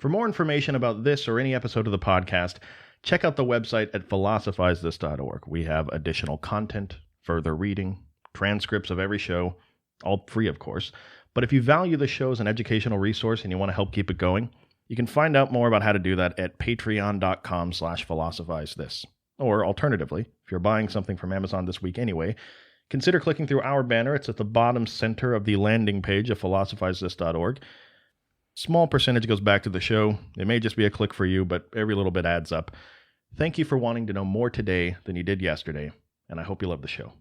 For more information about this or any episode of the podcast, check out the website at philosophizethis.org. We have additional content, further reading, transcripts of every show, all free, of course. But if you value the show as an educational resource and you want to help keep it going, you can find out more about how to do that at patreon.com/philosophizethis. Or alternatively, if you're buying something from Amazon this week anyway, consider clicking through our banner. It's at the bottom center of the landing page of philosophizethis.org. Small percentage goes back to the show. It may just be a click for you, but every little bit adds up. Thank you for wanting to know more today than you did yesterday, and I hope you love the show.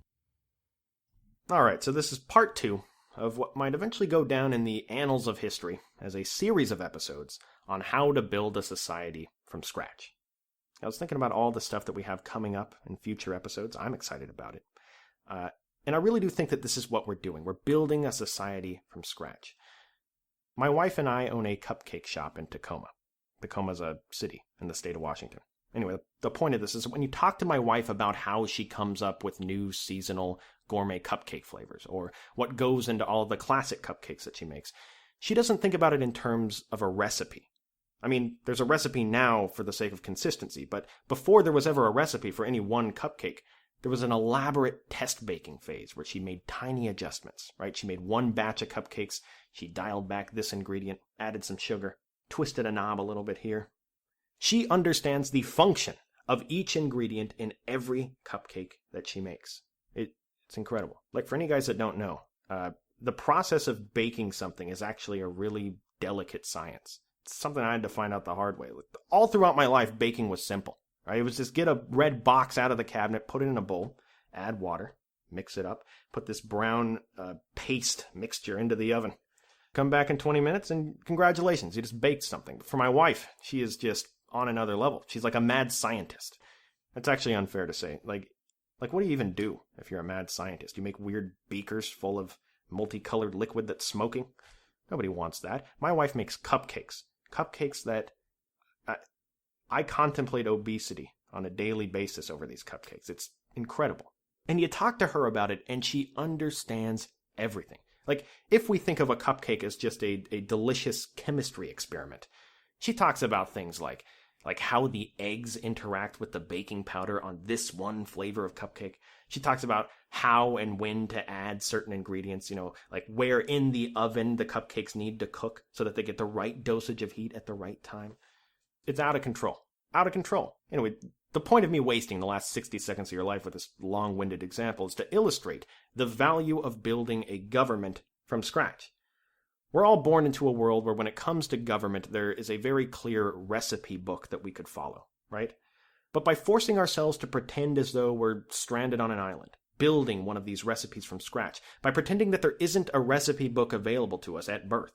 All right, so this is part 2 of what might eventually go down in the annals of history as a series of episodes on how to build a society from scratch. I was thinking about all the stuff that we have coming up in future episodes. I'm excited about it. And I really do think that this is what we're doing. We're building a society from scratch. My wife and I own a cupcake shop in Tacoma. Tacoma's a city in the state of Washington. Anyway, the point of this is when you talk to my wife about how she comes up with new seasonal gourmet cupcake flavors, or what goes into all the classic cupcakes that she makes, she doesn't think about it in terms of a recipe. I mean, there's a recipe now for the sake of consistency, but before there was ever a recipe for any one cupcake, there was an elaborate test baking phase where she made tiny adjustments, right? She made one batch of cupcakes, she dialed back this ingredient, added some sugar, twisted a knob a little bit here. She understands the function of each ingredient in every cupcake that she makes. It's incredible. Like, for any guys that don't know, the process of baking something is actually a really delicate science. It's something I had to find out the hard way. All throughout my life, baking was simple. Right? It was just get a red box out of the cabinet, put it in a bowl, add water, mix it up, put this brown paste mixture into the oven. Come back in 20 minutes and congratulations, you just baked something. But for my wife, she is just on another level. She's like a mad scientist. That's actually unfair to say. Like what do you even do if you're a mad scientist? You make weird beakers full of multicolored liquid that's smoking? Nobody wants that. My wife makes cupcakes. Cupcakes that... I contemplate obesity on a daily basis over these cupcakes. It's incredible. And you talk to her about it, and she understands everything. Like, if we think of a cupcake as just a delicious chemistry experiment, she talks about things like how the eggs interact with the baking powder on this one flavor of cupcake. She talks about how and when to add certain ingredients, like where in the oven the cupcakes need to cook so that they get the right dosage of heat at the right time. It's out of control. Out of control. Anyway, the point of me wasting the last 60 seconds of your life with this long-winded example is to illustrate the value of building a government from scratch. We're all born into a world where when it comes to government, there is a very clear recipe book that we could follow, right? But by forcing ourselves to pretend as though we're stranded on an island, building one of these recipes from scratch, by pretending that there isn't a recipe book available to us at birth,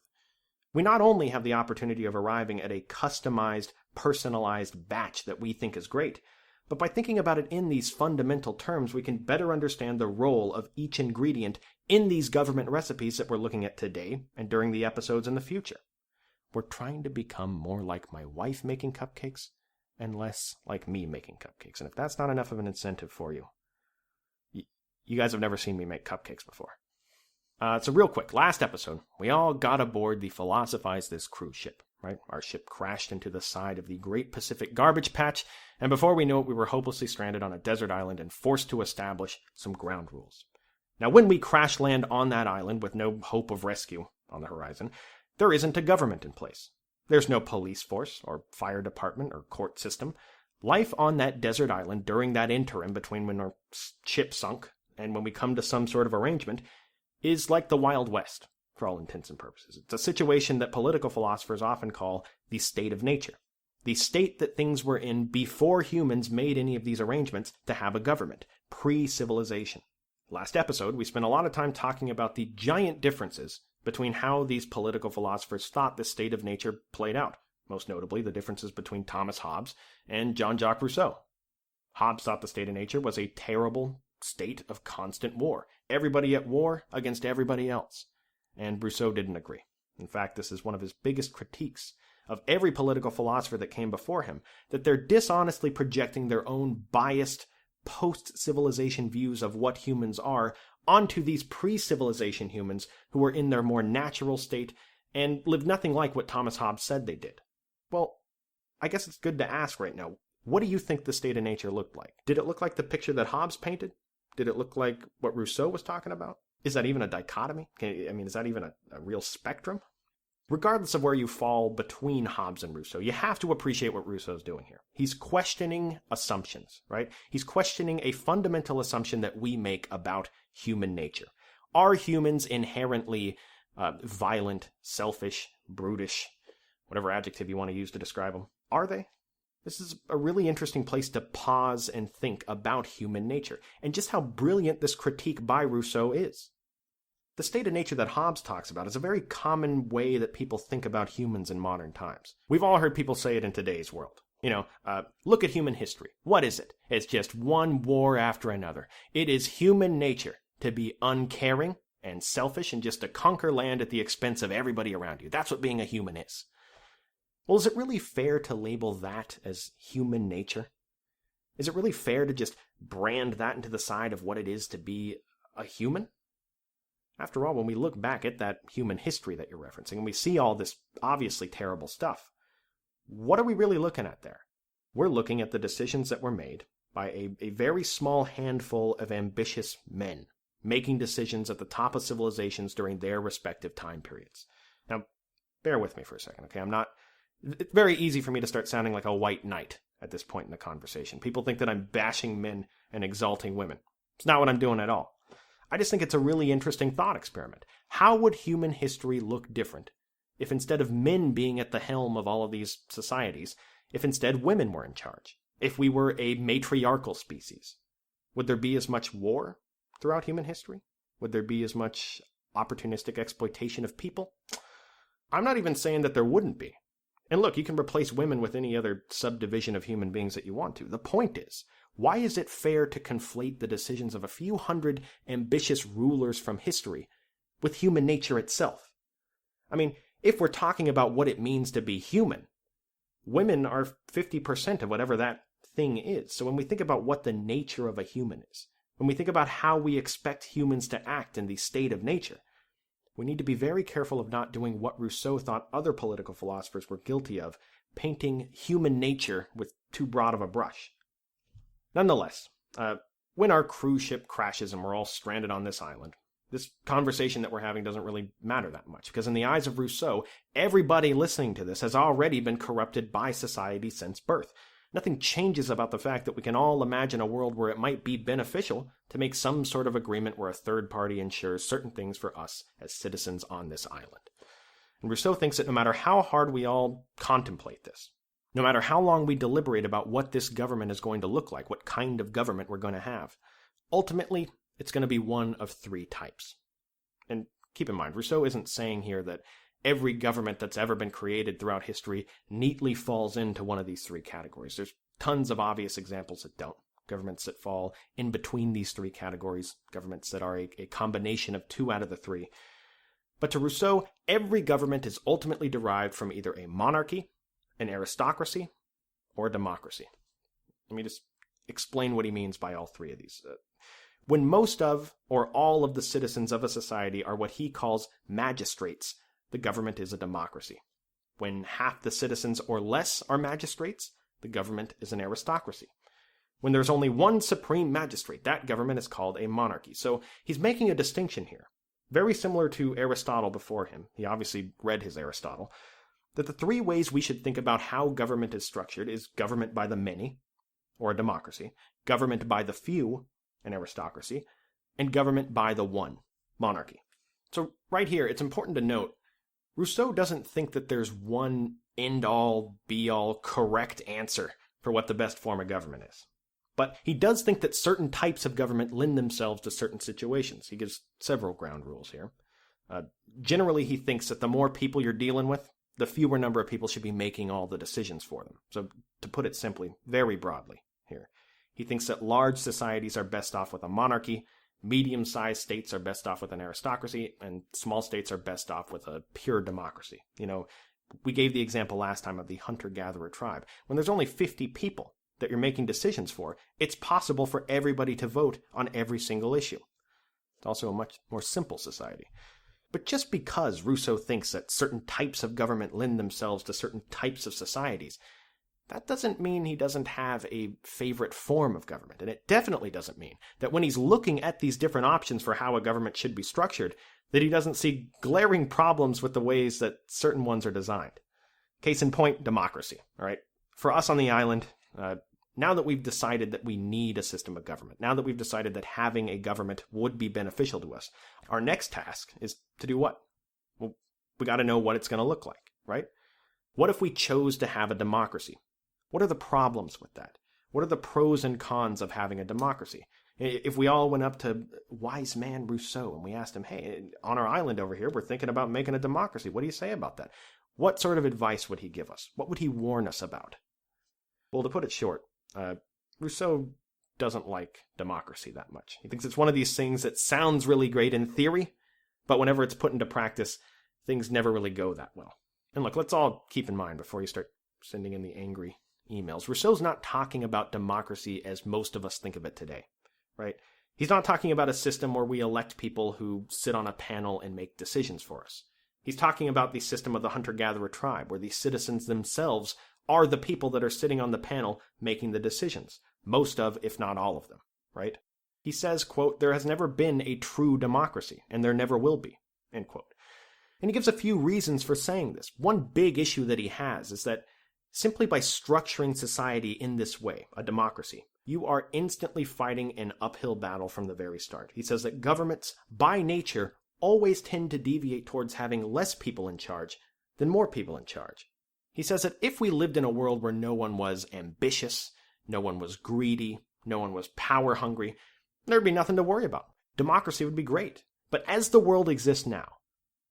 we not only have the opportunity of arriving at a customized, personalized batch that we think is great, but by thinking about it in these fundamental terms, we can better understand the role of each ingredient in these government recipes that we're looking at today and during the episodes in the future. We're trying to become more like my wife making cupcakes and less like me making cupcakes. And if that's not enough of an incentive for you, you guys have never seen me make cupcakes before. So real quick, last episode, we all got aboard the Philosophize This cruise ship, right? Our ship crashed into the side of the Great Pacific Garbage Patch, and before we knew it, we were hopelessly stranded on a desert island and forced to establish some ground rules. Now, when we crash land on that island with no hope of rescue on the horizon, there isn't a government in place. There's no police force or fire department or court system. Life on that desert island during that interim between when our ship sunk and when we come to some sort of arrangement is like the Wild West, for all intents and purposes. It's a situation that political philosophers often call the state of nature. The state that things were in before humans made any of these arrangements to have a government, pre-civilization. Last episode, we spent a lot of time talking about the giant differences between how these political philosophers thought the state of nature played out, most notably the differences between Thomas Hobbes and Jean-Jacques Rousseau. Hobbes thought the state of nature was a terrible state of constant war. Everybody at war against everybody else. And Rousseau didn't agree. In fact, this is one of his biggest critiques of every political philosopher that came before him, that they're dishonestly projecting their own biased, post-civilization views of what humans are onto these pre-civilization humans who were in their more natural state and lived nothing like what Thomas Hobbes said they did. Well, I guess it's good to ask right now, what do you think the state of nature looked like? Did it look like the picture that Hobbes painted? Did it look like what Rousseau was talking about? Is that even a dichotomy? Is that even a real spectrum? Regardless of where you fall between Hobbes and Rousseau, you have to appreciate what Rousseau's doing here. He's questioning assumptions, right? He's questioning a fundamental assumption that we make about human nature. Are humans inherently violent, selfish, brutish, whatever adjective you want to use to describe them? Are they? This is a really interesting place to pause and think about human nature, and just how brilliant this critique by Rousseau is. The state of nature that Hobbes talks about is a very common way that people think about humans in modern times. We've all heard people say it in today's world. Look at human history. What is it? It's just one war after another. It is human nature to be uncaring and selfish and just to conquer land at the expense of everybody around you. That's what being a human is. Well, is it really fair to label that as human nature? Is it really fair to just brand that into the side of what it is to be a human? After all, when we look back at that human history that you're referencing, and we see all this obviously terrible stuff, what are we really looking at there? We're looking at the decisions that were made by a very small handful of ambitious men, making decisions at the top of civilizations during their respective time periods. Now, bear with me for a second, okay? It's very easy for me to start sounding like a white knight at this point in the conversation. People think that I'm bashing men and exalting women. It's not what I'm doing at all. I just think it's a really interesting thought experiment. How would human history look different if instead of men being at the helm of all of these societies, if instead women were in charge? If we were a matriarchal species? Would there be as much war throughout human history? Would there be as much opportunistic exploitation of people? I'm not even saying that there wouldn't be. And look, you can replace women with any other subdivision of human beings that you want to. The point is, why is it fair to conflate the decisions of a few hundred ambitious rulers from history with human nature itself? If we're talking about what it means to be human, women are 50% of whatever that thing is. So when we think about what the nature of a human is, when we think about how we expect humans to act in the state of nature, we need to be very careful of not doing what Rousseau thought other political philosophers were guilty of, painting human nature with too broad of a brush. Nonetheless, when our cruise ship crashes and we're all stranded on this island, this conversation that we're having doesn't really matter that much, because in the eyes of Rousseau, everybody listening to this has already been corrupted by society since birth. Nothing changes about the fact that we can all imagine a world where it might be beneficial to make some sort of agreement where a third party ensures certain things for us as citizens on this island. And Rousseau thinks that no matter how hard we all contemplate this, no matter how long we deliberate about what this government is going to look like, what kind of government we're going to have, ultimately, it's going to be one of three types. And keep in mind, Rousseau isn't saying here that every government that's ever been created throughout history neatly falls into one of these three categories. There's tons of obvious examples that don't. Governments that fall in between these three categories, governments that are a combination of two out of the three. But to Rousseau, every government is ultimately derived from either a monarchy, an aristocracy, or a democracy. Let me just explain what he means by all three of these. When most of, or all of the citizens of a society are what he calls magistrates, the government is a democracy. When half the citizens or less are magistrates, the government is an aristocracy. When there's only one supreme magistrate, that government is called a monarchy. So he's making a distinction here, very similar to Aristotle before him. He obviously read his Aristotle. That the three ways we should think about how government is structured is government by the many, or a democracy, government by the few, an aristocracy, and government by the one, monarchy. So right here, it's important to note, Rousseau doesn't think that there's one end-all, be-all, correct answer for what the best form of government is. But he does think that certain types of government lend themselves to certain situations. He gives several ground rules here. Generally, he thinks that the more people you're dealing with, the fewer number of people should be making all the decisions for them. So to put it simply, very broadly here, he thinks that large societies are best off with a monarchy, medium-sized states are best off with an aristocracy, and small states are best off with a pure democracy. We gave the example last time of the hunter-gatherer tribe. When there's only 50 people that you're making decisions for, it's possible for everybody to vote on every single issue. It's also a much more simple society. But just because Rousseau thinks that certain types of government lend themselves to certain types of societies, that doesn't mean he doesn't have a favorite form of government. And it definitely doesn't mean that when he's looking at these different options for how a government should be structured, that he doesn't see glaring problems with the ways that certain ones are designed. Case in point, democracy. All right. For us on the island, now that we've decided that we need a system of government, now that we've decided that having a government would be beneficial to us, our next task is to do what? Well, we got to know what it's going to look like, right? What if we chose to have a democracy? What are the problems with that? What are the pros and cons of having a democracy? If we all went up to wise man Rousseau and we asked him, hey, on our island over here, we're thinking about making a democracy. What do you say about that? What sort of advice would he give us? What would he warn us about? Well, to put it short, Rousseau doesn't like democracy that much. He thinks it's one of these things that sounds really great in theory, but whenever it's put into practice, things never really go that well. And look, let's all keep in mind before you start sending in the angry emails, Rousseau's not talking about democracy as most of us think of it today, right? He's not talking about a system where we elect people who sit on a panel and make decisions for us. He's talking about the system of the hunter-gatherer tribe, where the citizens themselves are the people that are sitting on the panel making the decisions, most of, if not all of them, right? He says, quote, there has never been a true democracy, and there never will be, end quote. And he gives a few reasons for saying this. One big issue that he has is that simply by structuring society in this way, a democracy, you are instantly fighting an uphill battle from the very start. He says that governments, by nature, always tend to deviate towards having less people in charge than more people in charge. He says that if we lived in a world where no one was ambitious, no one was greedy, no one was power hungry, there'd be nothing to worry about. Democracy would be great. But as the world exists now,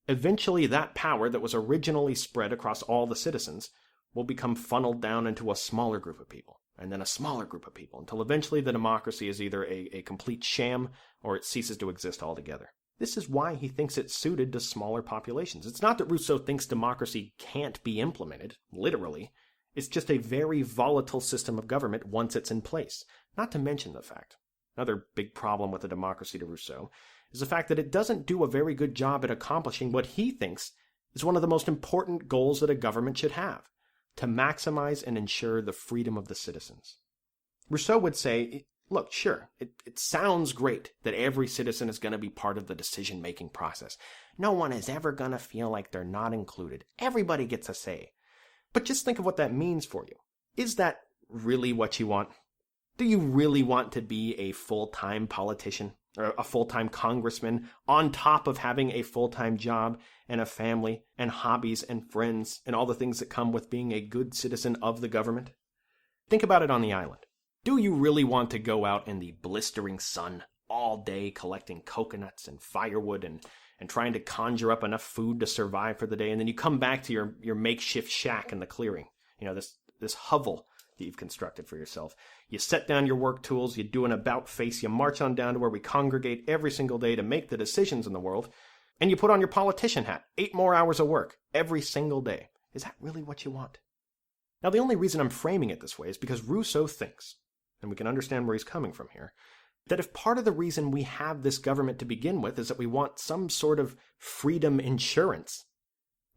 eventually that power that was originally spread across all the citizens will become funneled down into a smaller group of people, and then a smaller group of people, until eventually the democracy is either a complete sham or it ceases to exist altogether. This is why he thinks it's suited to smaller populations. It's not that Rousseau thinks democracy can't be implemented, literally. It's just a very volatile system of government once it's in place. Not to mention the fact, another big problem with a democracy to Rousseau, is the fact that it doesn't do a very good job at accomplishing what he thinks is one of the most important goals that a government should have: to maximize and ensure the freedom of the citizens. Rousseau would say, look, sure, it sounds great that every citizen is going to be part of the decision-making process. No one is ever going to feel like they're not included. Everybody gets a say. But just think of what that means for you. Is that really what you want? Do you really want to be a full-time politician or a full-time congressman on top of having a full-time job and a family and hobbies and friends and all the things that come with being a good citizen of the government? Think about it on the island. Do you really want to go out in the blistering sun all day collecting coconuts and firewood and trying to conjure up enough food to survive for the day, and then you come back to your makeshift shack in the clearing, this hovel that you've constructed for yourself? You set down your work tools, you do an about face, you march on down to where we congregate every single day to make the decisions in the world, and you put on your politician hat, 8 more hours of work every single day. Is that really what you want? Now, the only reason I'm framing it this way is because Rousseau thinks, and we can understand where he's coming from here, that if part of the reason we have this government to begin with is that we want some sort of freedom insurance,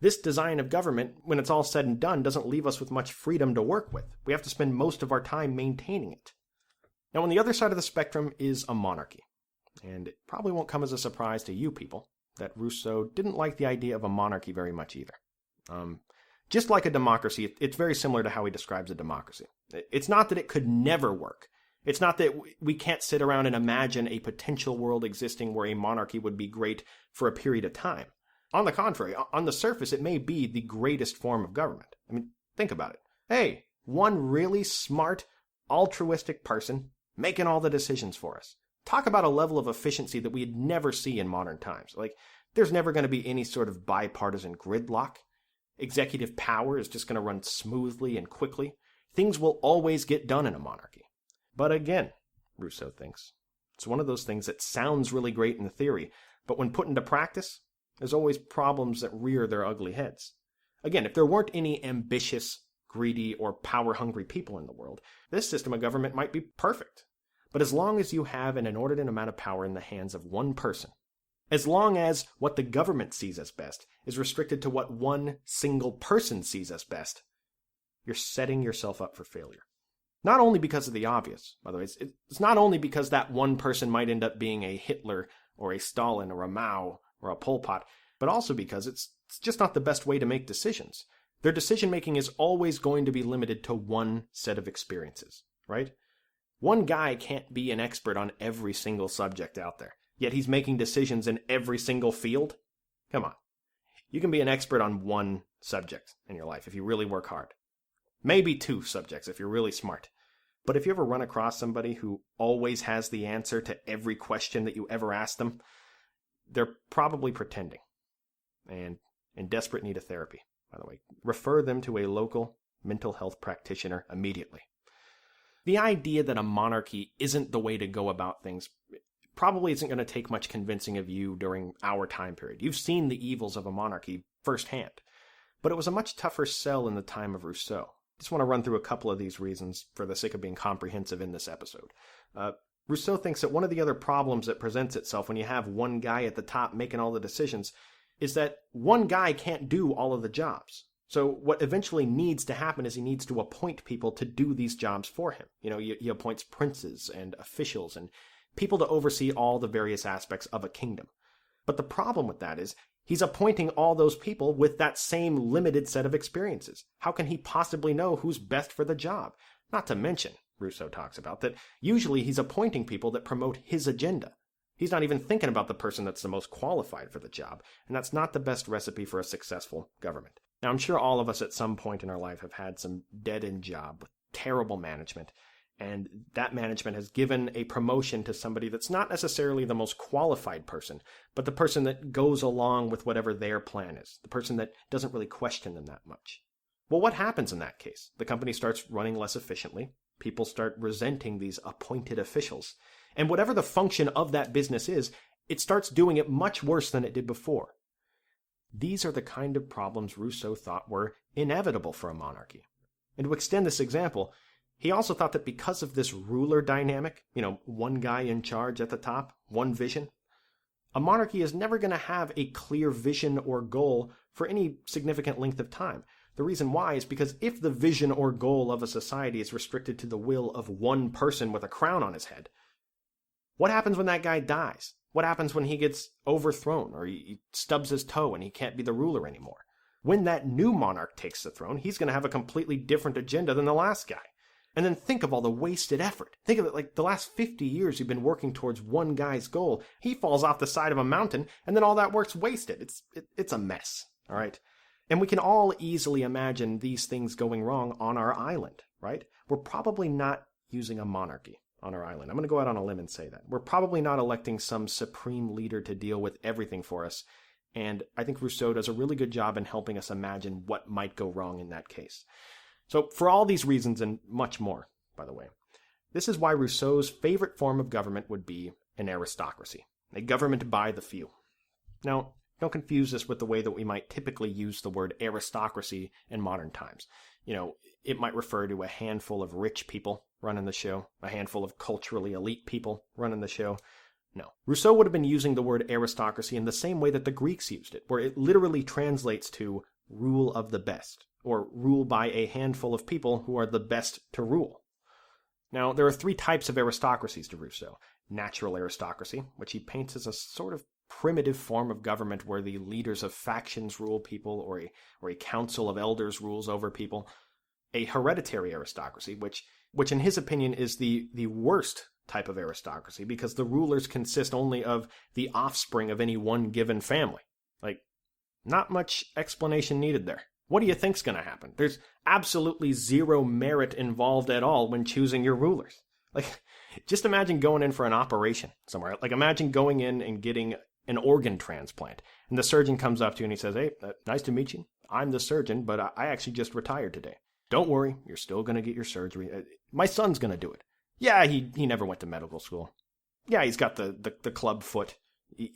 this design of government, when it's all said and done, doesn't leave us with much freedom to work with. We have to spend most of our time maintaining it. Now, on the other side of the spectrum is a monarchy. And it probably won't come as a surprise to you people that Rousseau didn't like the idea of a monarchy very much either. Just like a democracy, it's very similar to how he describes a democracy. It's not that it could never work. It's not that we can't sit around and imagine a potential world existing where a monarchy would be great for a period of time. On the contrary, on the surface, it may be the greatest form of government. I mean, think about it. Hey, one really smart, altruistic person making all the decisions for us. Talk about a level of efficiency that we'd never see in modern times. Like, there's never going to be any sort of bipartisan gridlock. Executive power is just going to run smoothly and quickly. Things will always get done in a monarchy. But again, Rousseau thinks, it's one of those things that sounds really great in theory, but when put into practice, there's always problems that rear their ugly heads. Again, if there weren't any ambitious, greedy, or power-hungry people in the world, this system of government might be perfect. But as long as you have an inordinate amount of power in the hands of one person, As long as what the government sees as best is restricted to what one single person sees as best, you're setting yourself up for failure. Not only because of the obvious, by the way. It's not only because that one person might end up being a Hitler or a Stalin or a Mao or a Pol Pot, but also because it's just not the best way to make decisions. Their decision-making is always going to be limited to one set of experiences, right? One guy can't be an expert on every single subject out there, yet he's making decisions in every single field? Come on. You can be an expert on one subject in your life if you really work hard. Maybe 2 subjects if you're really smart. But if you ever run across somebody who always has the answer to every question that you ever ask them, they're probably pretending and in desperate need of therapy, by the way. Refer them to a local mental health practitioner immediately. The idea that a monarchy isn't the way to go about things probably isn't going to take much convincing of you during our time period. You've seen the evils of a monarchy firsthand. But it was a much tougher sell in the time of Rousseau. Just want to run through a couple of these reasons for the sake of being comprehensive in this episode. Rousseau thinks that one of the other problems that presents itself when you have one guy at the top making all the decisions is that one guy can't do all of the jobs. So what eventually needs to happen is he needs to appoint people to do these jobs for him. He appoints princes and officials and people to oversee all the various aspects of a kingdom. But the problem with that is he's appointing all those people with that same limited set of experiences. How can he possibly know who's best for the job? Not to mention, Rousseau talks about, that usually he's appointing people that promote his agenda. He's not even thinking about the person that's the most qualified for the job, and that's not the best recipe for a successful government. Now, I'm sure all of us at some point in our life have had some dead-end job with terrible management, and that management has given a promotion to somebody that's not necessarily the most qualified person, but the person that goes along with whatever their plan is, the person that doesn't really question them that much. Well, what happens in that case? The company starts running less efficiently. People start resenting these appointed officials. And whatever the function of that business is, it starts doing it much worse than it did before. These are the kind of problems Rousseau thought were inevitable for a monarchy. And to extend this example, he also thought that because of this ruler dynamic, one guy in charge at the top, one vision, a monarchy is never going to have a clear vision or goal for any significant length of time. The reason why is because if the vision or goal of a society is restricted to the will of one person with a crown on his head, what happens when that guy dies? What happens when he gets overthrown or he stubs his toe and he can't be the ruler anymore? When that new monarch takes the throne, he's going to have a completely different agenda than the last guy. And then think of all the wasted effort. Think of it like the last 50 years you've been working towards one guy's goal. He falls off the side of a mountain, and then all that work's wasted. It's a mess, all right? And we can all easily imagine these things going wrong on our island, right? We're probably not using a monarchy on our island. I'm going to go out on a limb and say that. We're probably not electing some supreme leader to deal with everything for us. And I think Rousseau does a really good job in helping us imagine what might go wrong in that case. So for all these reasons and much more, by the way, this is why Rousseau's favorite form of government would be an aristocracy, a government by the few. Now, don't confuse this with the way that we might typically use the word aristocracy in modern times. It might refer to a handful of rich people running the show, a handful of culturally elite people running the show. No. Rousseau would have been using the word aristocracy in the same way that the Greeks used it, where it literally translates to rule of the best, or rule by a handful of people who are the best to rule. Now, there are 3 types of aristocracies to Rousseau. Natural aristocracy, which he paints as a sort of primitive form of government where the leaders of factions rule people, or a council of elders rules over people. A hereditary aristocracy, which in his opinion is the worst type of aristocracy, because the rulers consist only of the offspring of any one given family. Not much explanation needed there. What do you think's going to happen? There's absolutely zero merit involved at all when choosing your rulers. Just imagine going in for an operation somewhere. Imagine going in and getting an organ transplant, and the surgeon comes up to you and he says, "Hey, nice to meet you. I'm the surgeon, but I actually just retired today. Don't worry, you're still going to get your surgery. My son's going to do it. Yeah, he never went to medical school. Yeah, he's got the club foot.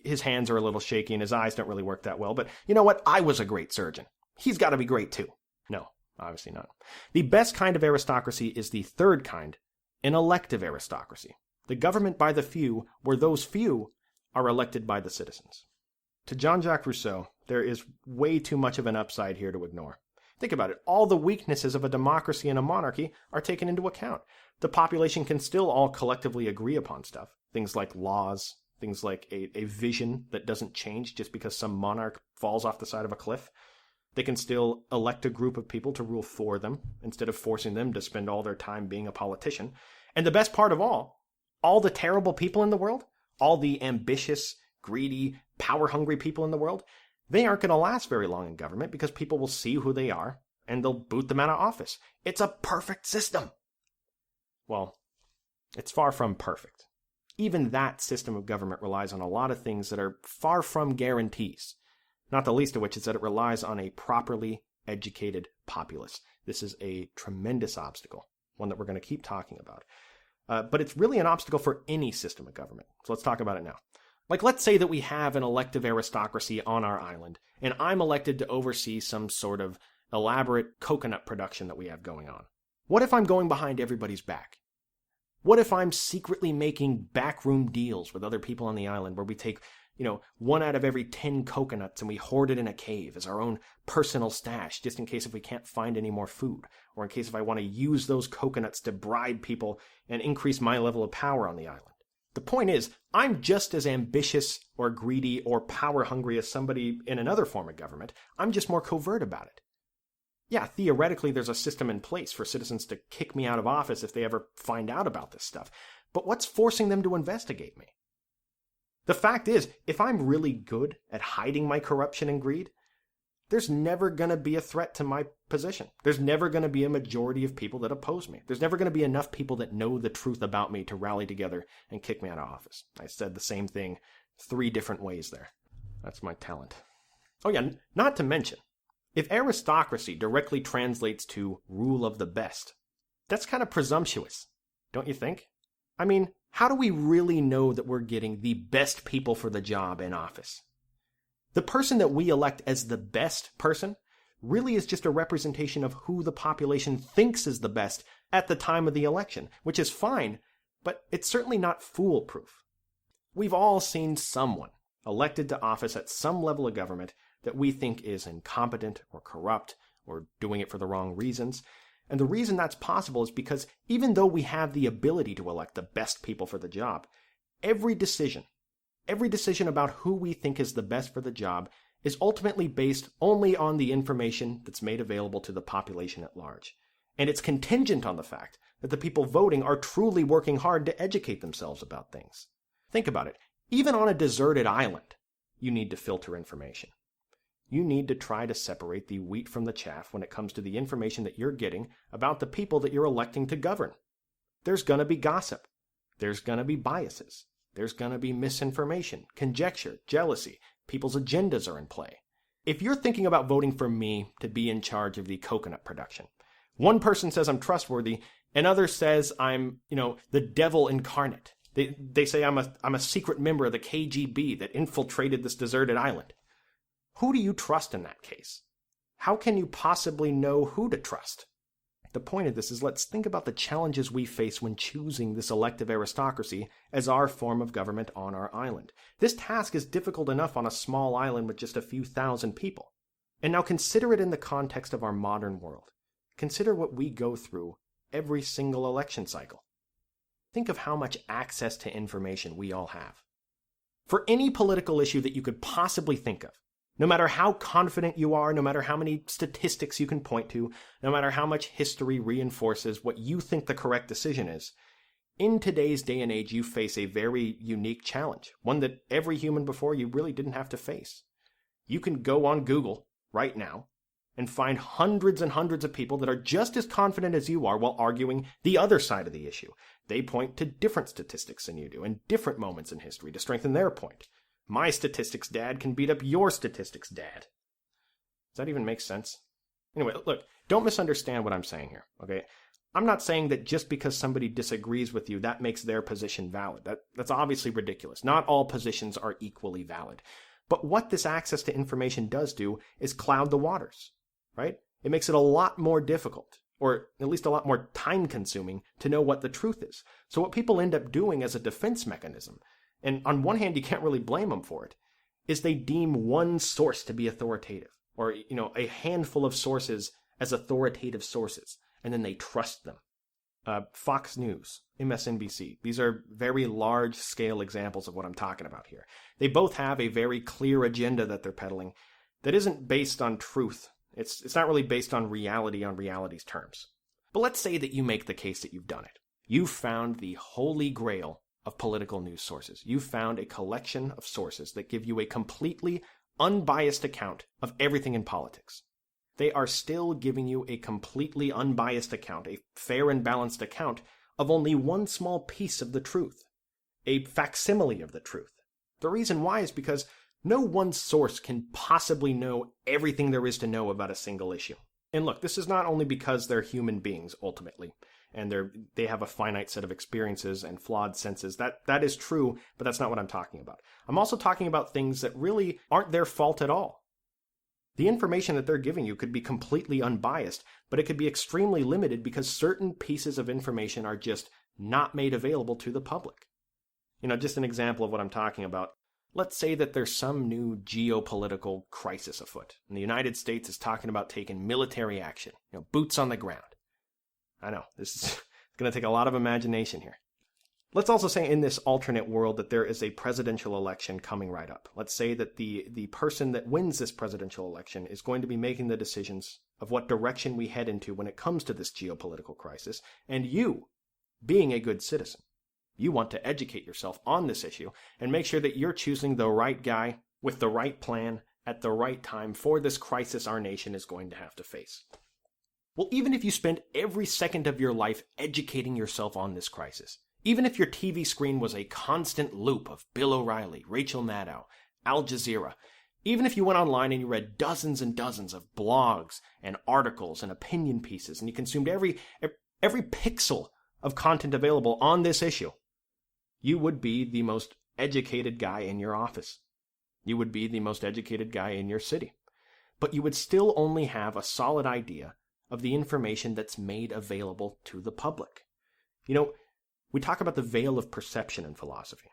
His hands are a little shaky and his eyes don't really work that well, but you know what? I was a great surgeon. He's got to be great too." No, obviously not. The best kind of aristocracy is the third kind, an elective aristocracy. The government by the few, where those few are elected by the citizens. To Jean-Jacques Rousseau, there is way too much of an upside here to ignore. Think about it. All the weaknesses of a democracy and a monarchy are taken into account. The population can still all collectively agree upon stuff. Things like laws, things like a vision that doesn't change just because some monarch falls off the side of a cliff. They can still elect a group of people to rule for them instead of forcing them to spend all their time being a politician. And the best part of all the terrible people in the world, all the ambitious, greedy, power-hungry people in the world, they aren't going to last very long in government because people will see who they are and they'll boot them out of office. It's a perfect system. Well, it's far from perfect. Even that system of government relies on a lot of things that are far from guarantees, not the least of which is that it relies on a properly educated populace. This is a tremendous obstacle, one that we're going to keep talking about. But it's really an obstacle for any system of government. So let's talk about it now. Like, let's say that we have an elective aristocracy on our island, and I'm elected to oversee some sort of elaborate coconut production that we have going on. What if I'm going behind everybody's back? What if I'm secretly making backroom deals with other people on the island where we take, 1 out of every 10 coconuts and we hoard it in a cave as our own personal stash, just in case if we can't find any more food, or in case if I want to use those coconuts to bribe people and increase my level of power on the island? The point is, I'm just as ambitious or greedy or power-hungry as somebody in another form of government. I'm just more covert about it. Yeah, theoretically, there's a system in place for citizens to kick me out of office if they ever find out about this stuff. But what's forcing them to investigate me? The fact is, if I'm really good at hiding my corruption and greed, there's never going to be a threat to my position. There's never going to be a majority of people that oppose me. There's never going to be enough people that know the truth about me to rally together and kick me out of office. I said the same thing 3 different ways there. That's my talent. Oh yeah, not to mention, if aristocracy directly translates to rule of the best, that's kind of presumptuous, don't you think? I mean, how do we really know that we're getting the best people for the job in office? The person that we elect as the best person really is just a representation of who the population thinks is the best at the time of the election, which is fine, but it's certainly not foolproof. We've all seen someone elected to office at some level of government that we think is incompetent or corrupt or doing it for the wrong reasons. And the reason that's possible is because even though we have the ability to elect the best people for the job, every decision about who we think is the best for the job is ultimately based only on the information that's made available to the population at large. And it's contingent on the fact that the people voting are truly working hard to educate themselves about things. Think about it. Even on a deserted island, you need to filter information. You need to try to separate the wheat from the chaff when it comes to the information that you're getting about the people that you're electing to govern. There's going to be gossip. There's going to be biases. There's going to be misinformation, conjecture, jealousy. People's agendas are in play. If you're thinking about voting for me to be in charge of the coconut production, one person says I'm trustworthy, another says I'm, the devil incarnate. They say I'm a secret member of the KGB that infiltrated this deserted island. Who do you trust in that case? How can you possibly know who to trust? The point of this is, let's think about the challenges we face when choosing this elective aristocracy as our form of government on our island. This task is difficult enough on a small island with just a few thousand people. And now consider it in the context of our modern world. Consider what we go through every single election cycle. Think of how much access to information we all have. For any political issue that you could possibly think of, no matter how confident you are, no matter how many statistics you can point to, no matter how much history reinforces what you think the correct decision is, in today's day and age, you face a very unique challenge, one that every human before you really didn't have to face. You can go on Google right now and find hundreds and hundreds of people that are just as confident as you are while arguing the other side of the issue. They point to different statistics than you do and different moments in history to strengthen their point. My statistics dad can beat up your statistics dad. Does that even make sense? Anyway, look, don't misunderstand what I'm saying here, okay? I'm not saying that just because somebody disagrees with you, that makes their position valid. That's obviously ridiculous. Not all positions are equally valid. But what this access to information does do is cloud the waters, right? It makes it a lot more difficult, or at least a lot more time-consuming, to know what the truth is. So what people end up doing as a defense mechanism and on one hand you can't really blame them for it, is they deem one source to be authoritative, or a handful of sources as authoritative sources, and then they trust them. Fox News, MSNBC, these are very large-scale examples of what I'm talking about here. They both have a very clear agenda that they're peddling that isn't based on truth. It's not really based on reality's terms. But let's say that you make the case that you've done it. You've found the holy grail of political news sources. You've found a collection of sources that give you a completely unbiased account of everything in politics. They are still giving you a completely unbiased account, a fair and balanced account of only one small piece of the truth, a facsimile of the truth. The reason why is because no one source can possibly know everything there is to know about a single issue. And look, this is not only because they're human beings, ultimately, and they have a finite set of experiences and flawed senses. That is true, but that's not what I'm talking about. I'm also talking about things that really aren't their fault at all. The information that they're giving you could be completely unbiased, but it could be extremely limited because certain pieces of information are just not made available to the public. Just an example of what I'm talking about. Let's say that there's some new geopolitical crisis afoot, and the United States is talking about taking military action, boots on the ground. I know, this is going to take a lot of imagination here. Let's also say in this alternate world that there is a presidential election coming right up. Let's say that the person that wins this presidential election is going to be making the decisions of what direction we head into when it comes to this geopolitical crisis, and you, being a good citizen, you want to educate yourself on this issue and make sure that you're choosing the right guy with the right plan at the right time for this crisis our nation is going to have to face. Well, even if you spend every second of your life educating yourself on this crisis, even if your TV screen was a constant loop of Bill O'Reilly, Rachel Maddow, Al Jazeera, even if you went online and you read dozens and dozens of blogs and articles and opinion pieces, and you consumed every pixel of content available on this issue, you would be the most educated guy in your office. You would be the most educated guy in your city. But you would still only have a solid idea of the information that's made available to the public. We talk about the veil of perception in philosophy.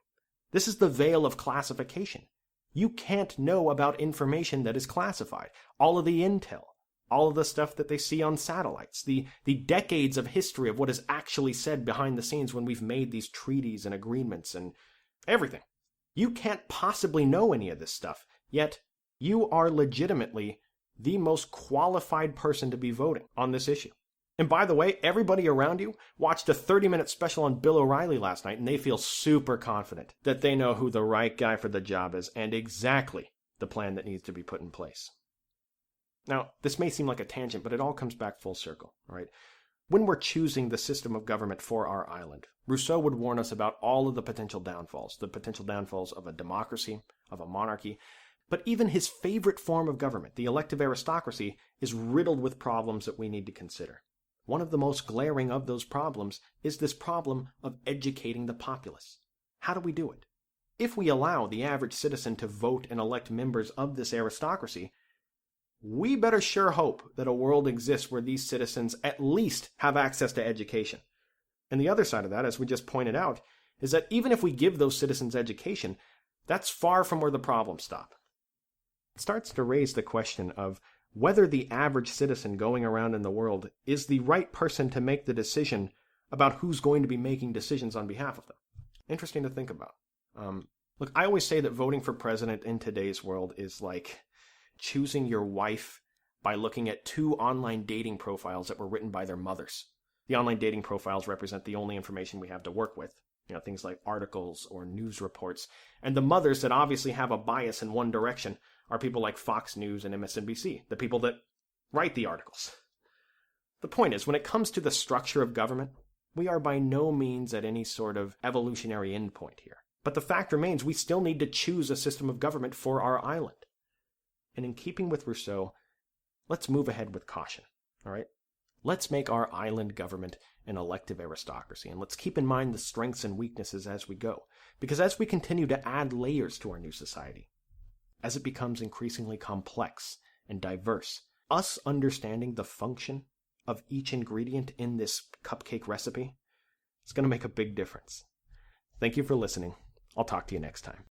This is the veil of classification. You can't know about information that is classified. All of the intel, all of the stuff that they see on satellites, the decades of history of what is actually said behind the scenes when we've made these treaties and agreements and everything. You can't possibly know any of this stuff, yet you are legitimately the most qualified person to be voting on this issue. And by the way, everybody around you watched a 30-minute special on Bill O'Reilly last night, and they feel super confident that they know who the right guy for the job is and exactly the plan that needs to be put in place. Now, this may seem like a tangent, but it all comes back full circle, all right? When we're choosing the system of government for our island, Rousseau would warn us about all of the potential downfalls of a democracy, of a monarchy. But even his favorite form of government, the elective aristocracy, is riddled with problems that we need to consider. One of the most glaring of those problems is this problem of educating the populace. How do we do it? If we allow the average citizen to vote and elect members of this aristocracy, we better sure hope that a world exists where these citizens at least have access to education. And the other side of that, as we just pointed out, is that even if we give those citizens education, that's far from where the problems stop. It starts to raise the question of whether the average citizen going around in the world is the right person to make the decision about who's going to be making decisions on behalf of them. Interesting to think about. Look, I always say that voting for president in today's world is like choosing your wife by looking at two online dating profiles that were written by their mothers. The online dating profiles represent the only information we have to work with. Things like articles or news reports. And the mothers that obviously have a bias in one direction are people like Fox News and MSNBC, the people that write the articles. The point is, when it comes to the structure of government, we are by no means at any sort of evolutionary endpoint here. But the fact remains, we still need to choose a system of government for our island. And in keeping with Rousseau, let's move ahead with caution, all right? Let's make our island government an elective aristocracy, and let's keep in mind the strengths and weaknesses as we go. Because as we continue to add layers to our new society, as it becomes increasingly complex and diverse, us understanding the function of each ingredient in this cupcake recipe is going to make a big difference. Thank you for listening. I'll talk to you next time.